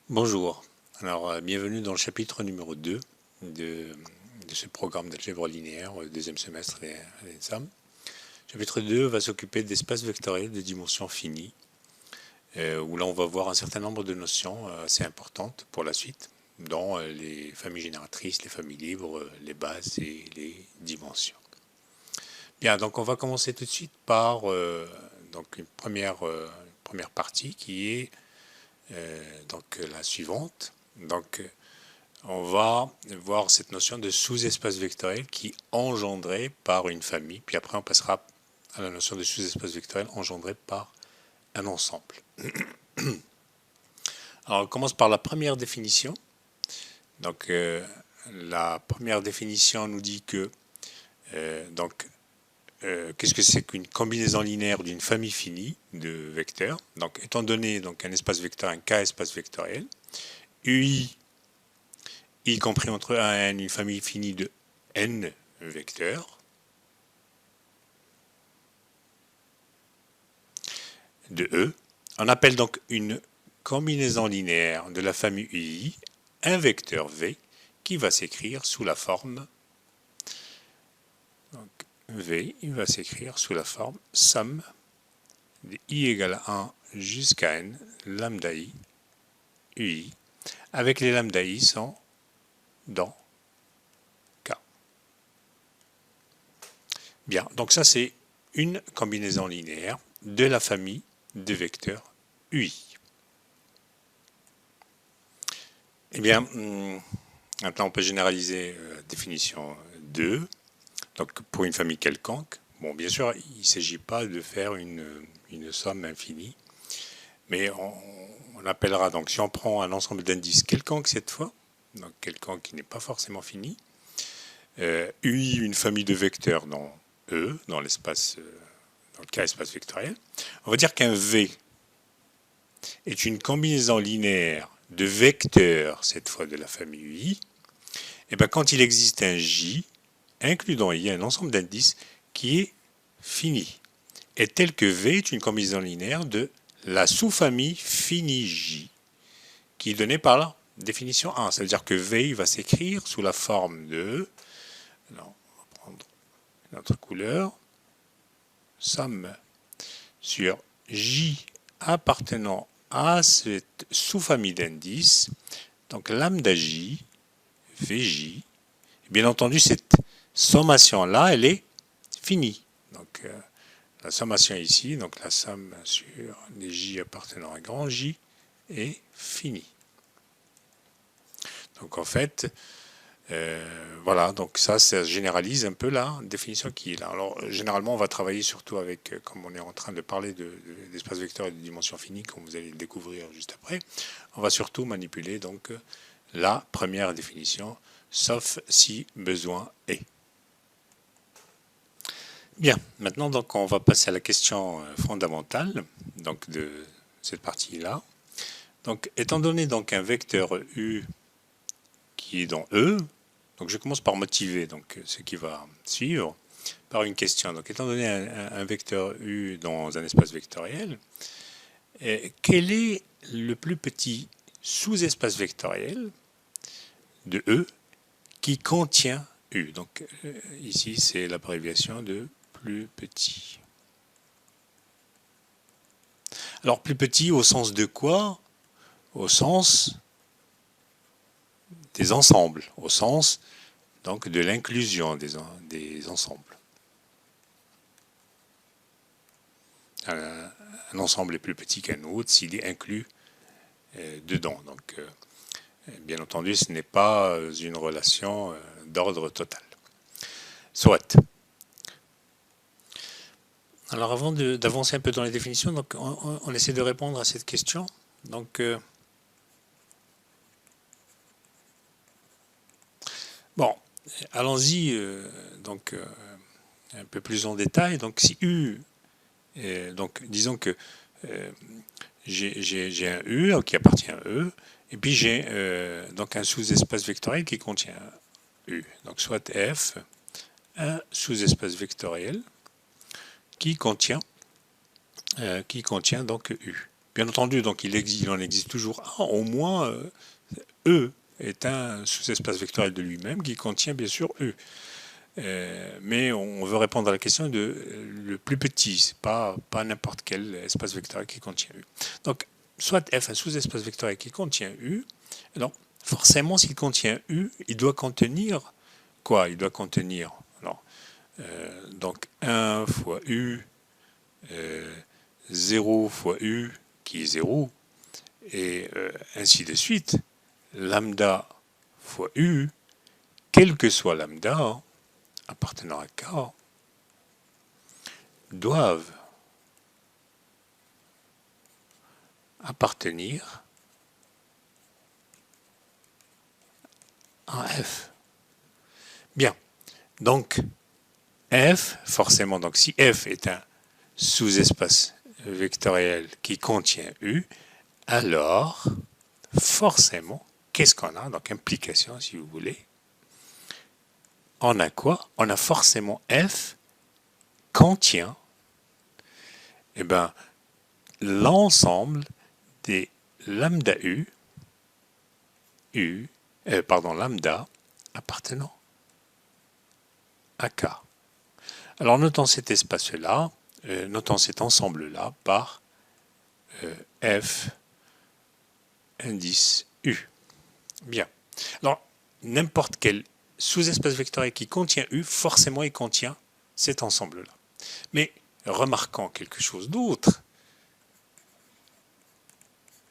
Bonjour, alors bienvenue dans le chapitre numéro 2 de ce programme d'algèbre linéaire, deuxième semestre à l'ENSAM. Chapitre 2 va s'occuper d'espaces vectoriels de dimension finie, où là on va voir un certain nombre de notions assez importantes pour la suite, dont les familles génératrices, les familles libres, les bases et les dimensions. Bien, donc on va commencer tout de suite par donc une première partie qui est donc la suivante. Donc on va voir cette notion de sous-espace vectoriel qui est engendré par une famille, puis après on passera à la notion de sous-espace vectoriel engendré par un ensemble. Alors on commence par la première définition. Donc la première définition nous dit que qu'est-ce que c'est qu'une combinaison linéaire d'une famille finie de vecteurs. Donc étant donné donc, un espace vectoriel, un K espace vectoriel, UI y compris entre 1 et n, une famille finie de n vecteurs, de E. On appelle donc une combinaison linéaire de la famille UI un vecteur V qui va s'écrire sous la forme donc V, il va s'écrire sous la forme somme de I égale 1 jusqu'à n lambda I UI, avec les lambda I sont dans K. Bien, donc ça c'est une combinaison linéaire de la famille de vecteurs UI. Eh bien, maintenant on peut généraliser définition 2. Donc pour une famille quelconque, bon bien sûr il ne s'agit pas de faire une somme infinie, mais on appellera donc si on prend un ensemble d'indices quelconque cette fois, donc quelconque qui n'est pas forcément fini, UI une famille de vecteurs dans E, dans l'espace, dans le cas espace vectoriel, on va dire qu'un V est une combinaison linéaire de vecteurs, cette fois de la famille UI, et bien quand il existe un J, inclus dans I un ensemble d'indices qui est fini, et tel que V est une combinaison linéaire de la sous-famille finie J, qui est donnée par la définition 1. Ça veut dire que V va s'écrire sous la forme de, alors, on va prendre notre couleur, somme sur J appartenant à cette sous-famille d'indices, donc lambda J, Vj. Bien entendu, cette sommation-là, elle est finie. Donc, la sommation ici, donc la somme sur les J appartenant à grand J, est finie. Donc, en fait, voilà, donc ça généralise un peu la définition qui est là. Alors, généralement, on va travailler surtout avec, comme on est en train de parler d'espace vecteur et de dimension finie, comme vous allez le découvrir juste après, on va surtout manipuler donc la première définition, sauf si besoin est. Bien, maintenant donc on va passer à la question fondamentale donc de cette partie-là. Donc étant donné donc un vecteur U qui est dans E, donc je commence par motiver donc ce qui va suivre par une question. Donc étant donné un vecteur U dans un espace vectoriel, quel est le plus petit sous-espace vectoriel de E qui contient U? Donc ici c'est l'abréviation de plus petit. Alors plus petit au sens de quoi? Au sens des ensembles, au sens donc de l'inclusion des ensembles. Un ensemble est plus petit qu'un autre s'il est inclus dedans. Donc bien entendu ce n'est pas une relation d'ordre total. Soit. Alors avant d'avancer un peu dans les définitions, donc on essaie de répondre à cette question. Donc bon, allons-y donc un peu plus en détail. Donc si U, donc disons que j'ai un U qui appartient à E, et puis j'ai donc un sous-espace vectoriel qui contient U. Donc soit F, un sous-espace vectoriel qui contient donc U. Bien entendu, donc il en existe toujours un, au moins E est un sous-espace vectoriel de lui-même qui contient bien sûr E. Mais on veut répondre à la question de le plus petit, c'est pas n'importe quel espace vectoriel qui contient U. Donc, soit F un sous-espace vectoriel qui contient U, alors forcément s'il contient U, il doit contenir quoi? Il doit contenir alors, donc 1 fois U, 0 fois U qui est 0, et ainsi de suite, lambda fois U, quel que soit lambda, appartenant à K, doivent appartenir à F. Bien, donc F, forcément, donc si F est un sous-espace vectoriel qui contient U, alors forcément, qu'est-ce qu'on a? Donc implication, si vous voulez. On a quoi? On a forcément F contient l'ensemble des lambda lambda appartenant à K. Alors notons cet espace-là, notons cet ensemble-là par F indice U. Bien. Alors, n'importe quel sous-espace vectoriel qui contient U, forcément il contient cet ensemble-là. Mais remarquons quelque chose d'autre,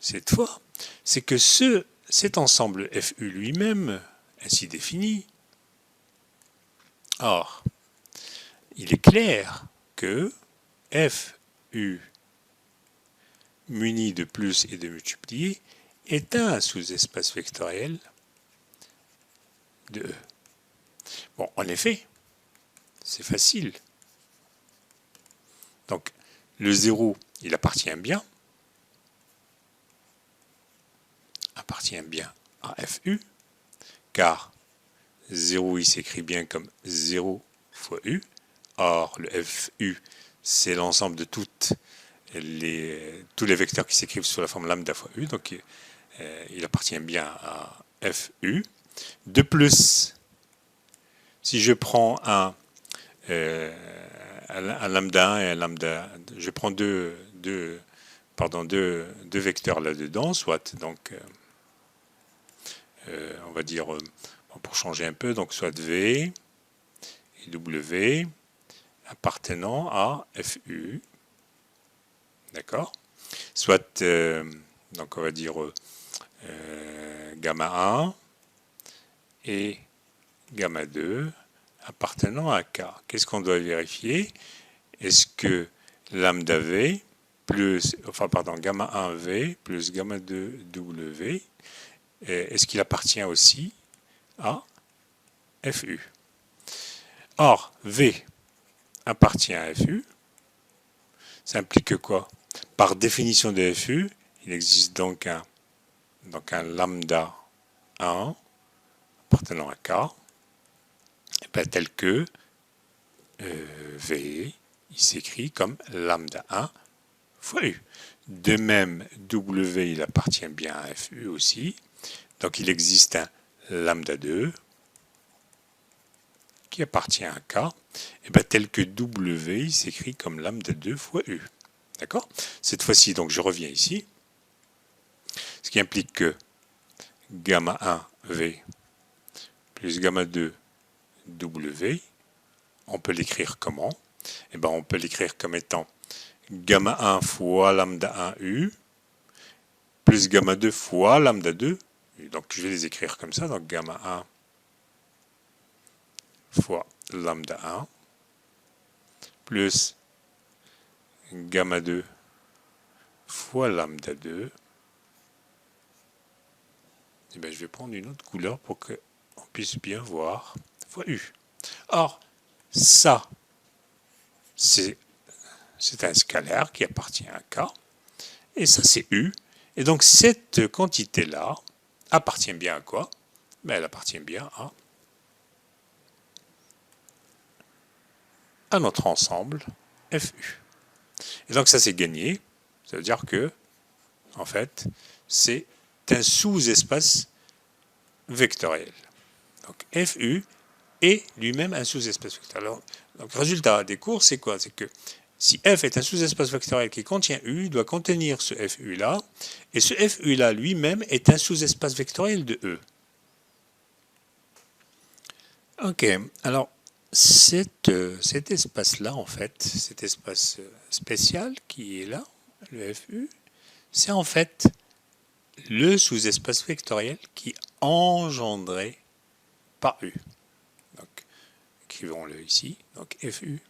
cette fois, c'est que cet ensemble FU lui-même, ainsi défini, or, il est clair que FU muni de plus et de multiplié est un sous-espace vectoriel de E. Bon, en effet, c'est facile. Donc, le 0, il appartient bien à FU, car 0, il s'écrit bien comme 0 fois U. Or, le FU, c'est l'ensemble de tous les vecteurs qui s'écrivent sous la forme lambda fois U. Donc, il appartient bien à FU. De plus, si je prends un lambda 1 et un lambda, je prends deux vecteurs là-dedans, soit donc, on va dire, pour changer un peu, donc soit V et W appartenant à FU, d'accord? Soit, donc on va dire gamma 1 et gamma 2 appartenant à K. Qu'est-ce qu'on doit vérifier? Est-ce que lambda V plus, gamma 1 V plus gamma 2 W, est-ce qu'il appartient aussi à FU? Or, V appartient à FU. Ça implique quoi? Par définition de FU, il existe donc un lambda 1 appartenant à K, tel que V, il s'écrit comme lambda 1 fois U. De même, W, il appartient bien à FU aussi. Donc, il existe un lambda 2 qui appartient à K, tel que W, il s'écrit comme lambda 2 fois U. D'accord? Cette fois-ci, donc, je reviens ici. Ce qui implique que gamma 1 V plus gamma 2 W, on peut l'écrire comment? On peut l'écrire comme étant gamma 1 fois lambda 1 U plus gamma 2 fois lambda 2. Donc je vais les écrire comme ça. Donc gamma 1 fois lambda 1 plus gamma 2 fois lambda 2. Je vais prendre une autre couleur pour qu'on puisse bien voir fois U. Or, ça, c'est un scalaire qui appartient à K. Et ça, c'est U. Et donc, cette quantité-là appartient bien à quoi? Elle appartient bien à notre ensemble FU. Et donc, ça, c'est gagné. Ça veut dire que en fait, c'est un sous-espace vectoriel. Donc FU est lui-même un sous-espace vectoriel. Alors, donc, résultat des cours, c'est quoi? C'est que si F est un sous-espace vectoriel qui contient U, il doit contenir ce FU-là, et ce FU-là lui-même est un sous-espace vectoriel de E. Ok, alors cet espace-là, en fait, cet espace spécial qui est là, le FU, c'est en fait le sous-espace vectoriel qui est engendré par U. Donc, écrivons-le ici, donc FU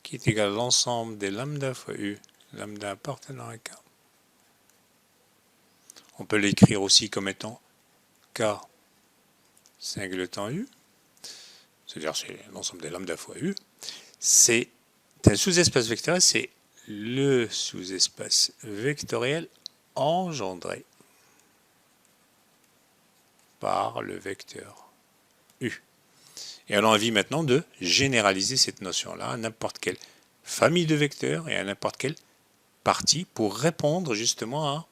qui est égal à l'ensemble des lambda fois U, lambda appartenant à K. On peut l'écrire aussi comme étant K singleton U, c'est-à-dire c'est l'ensemble des lambda fois U. C'est un sous-espace vectoriel, c'est le sous-espace vectoriel engendré par le vecteur U. Et on a envie maintenant de généraliser cette notion-là à n'importe quelle famille de vecteurs et à n'importe quelle partie pour répondre justement à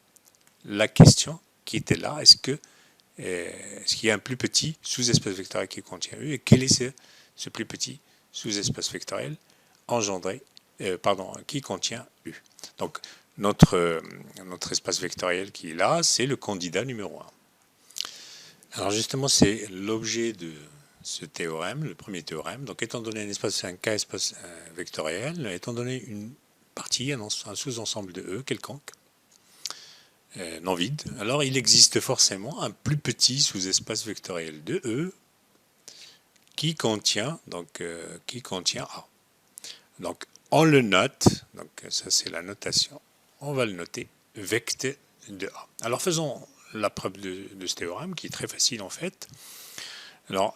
la question qui était là. Est-ce qu'il y a un plus petit sous-espace vectoriel qui contient U et quel est ce plus petit sous-espace vectoriel engendré, qui contient U. Donc notre espace vectoriel qui est là, c'est le candidat numéro 1. Alors justement, c'est l'objet de ce théorème, le premier théorème. Donc étant donné un espace, un K espace vectoriel, étant donné une partie, un sous-ensemble de E quelconque, non vide, alors il existe forcément un plus petit sous-espace vectoriel de E qui contient A. Donc on le note, donc ça c'est la notation, on va le noter vect de A. Alors faisons la preuve de ce théorème qui est très facile en fait. Alors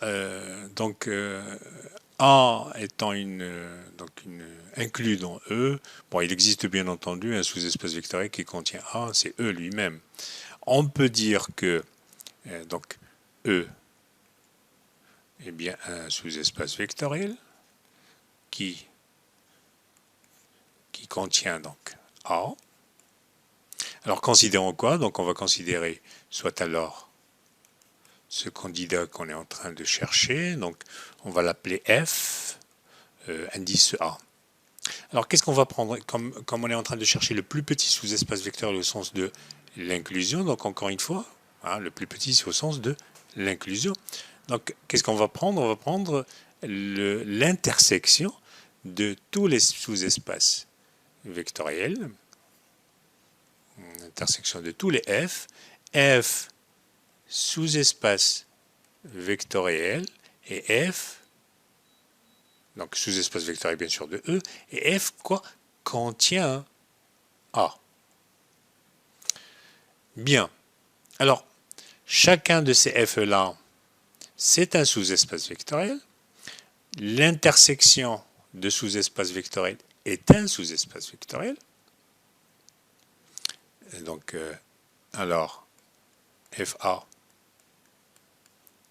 A étant inclus dans E, bon, il existe bien entendu un sous-espace vectoriel qui contient A, c'est E lui-même. On peut dire que donc E est bien un sous-espace vectoriel qui contient donc A. Alors considérons quoi? Donc on va considérer soit alors ce candidat qu'on est en train de chercher, donc on va l'appeler F, indice A. Alors qu'est-ce qu'on va prendre comme on est en train de chercher le plus petit sous-espace vectoriel au sens de l'inclusion, donc encore une fois, hein, le plus petit c'est au sens de l'inclusion. Donc qu'est-ce qu'on va prendre? On va prendre l'intersection de tous les sous-espaces vectoriels, l'intersection de tous les F sous-espace vectoriel et F, donc sous-espace vectoriel bien sûr de E, et F quoi contient A. Bien. Alors, chacun de ces F-là, c'est un sous-espace vectoriel. L'intersection de sous-espaces vectoriels est un sous-espace vectoriel. Et donc, alors, FA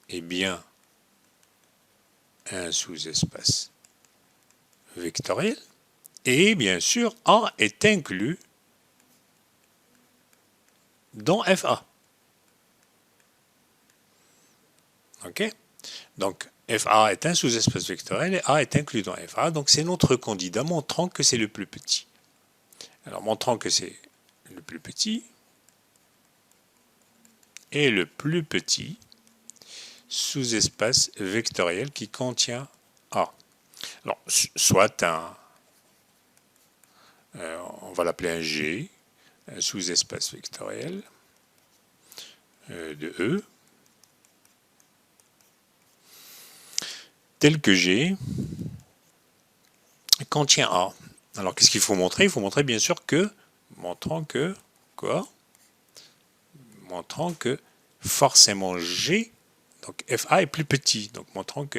est bien un sous-espace vectoriel. Et bien sûr, A est inclus dans FA. Ok? Donc, FA est un sous-espace vectoriel et A est inclus dans FA. Donc, c'est notre candidat montrant que c'est le plus petit. Alors, montrant que c'est le plus petit et le plus petit sous-espace vectoriel qui contient A. Alors, soit on va l'appeler un G, un sous-espace vectoriel de E, tel que G contient A. Alors, qu'est-ce qu'il faut montrer? Il faut montrer bien sûr que, montrant que forcément G, donc FA est plus petit, donc montrant que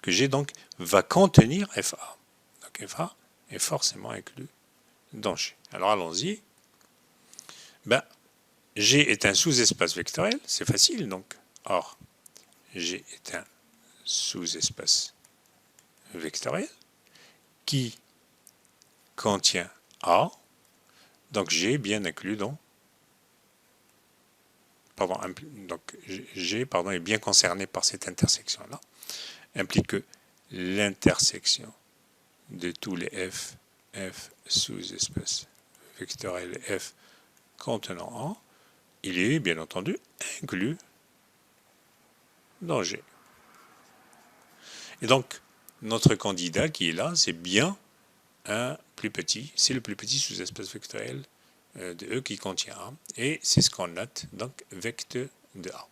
G donc va contenir FA. Donc FA est forcément inclus dans G. Alors allons-y. G est un sous-espace vectoriel, c'est facile donc. Or, G est un sous-espace vectoriel qui contient A, donc G bien inclus dans, G est bien concerné par cette intersection-là, implique que l'intersection de tous les F sous-espèces vectorielles F contenant A, il est bien entendu inclus dans G. Et donc, notre candidat qui est là, c'est bien un plus petit, c'est le plus petit sous-espèce vectoriel de E qui contient A. Et c'est ce qu'on note, donc vecteur de A.